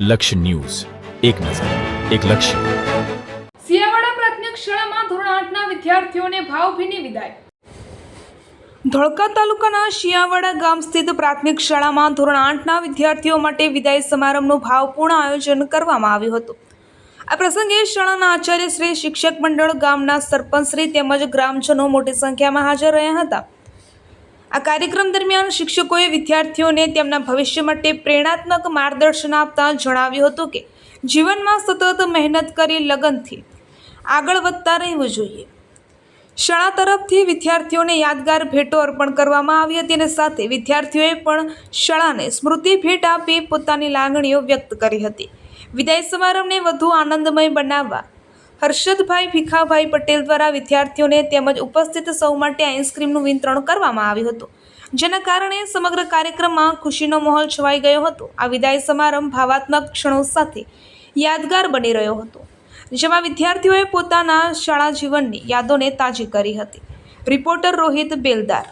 લક્ષ્ય ન્યૂઝ, એક નજર, એક લક્ષ્ય. સિયાવાડા પ્રાથમિક શાળામાં ધોરણ 8ના વિદ્યાર્થીઓને ભાવભીની વિદાય. ધોળકા તાલુકાના શિયાવાડા ગામ સ્થિત પ્રાથમિક શાળામાં ધોરણ 8ના વિદ્યાર્થીઓ માટે વિદાય સમારંભનું ભાવપૂર્ણ આયોજન કરવામાં આવ્યું હતું. આ પ્રસંગે શાળાના આચાર્ય શ્રી, શિક્ષક મંડળ, ગામના સરપંચ શ્રી તેમજ ગ્રામજનો મોટી સંખ્યામાં હાજર રહ્યા હતા. આ કાર્યક્રમ દરમિયાન શિક્ષકોએ વિદ્યાર્થીઓને તેમના ભવિષ્ય માટે પ્રેરણાત્મક માર્ગદર્શન આપતા જણાવ્યું હતું કે જીવનમાં સતત મહેનત કરી લગનથી આગળ વધતા રહેવું જોઈએ. શાળા તરફથી વિદ્યાર્થીઓને યાદગાર ભેટો અર્પણ કરવામાં આવી હતી અને સાથે વિદ્યાર્થીઓએ પણ શાળાને સ્મૃતિ ભેટ આપી પોતાની લાગણીઓ વ્યક્ત કરી હતી. વિદાય સમારંભને વધુ આનંદમય બનાવવા હર્ષદભાઈ ભીખાભાઈ પટેલ દ્વારા વિદ્યાર્થીઓને તેમજ ઉપસ્થિત સૌ માટે આઈસ્ક્રીમનું વિતરણ કરવામાં આવ્યું હતું, જેના કારણે સમગ્ર કાર્યક્રમમાં ખુશીનો માહોલ છવાઈ ગયો હતો. આ વિદાય સમારંભ ભાવાત્મક ક્ષણો સાથે યાદગાર બની રહ્યો હતો, જેમાં વિદ્યાર્થીઓએ પોતાના શાળા જીવનની યાદોને તાજી કરી હતી. રિપોર્ટર રોહિત બેલદાર.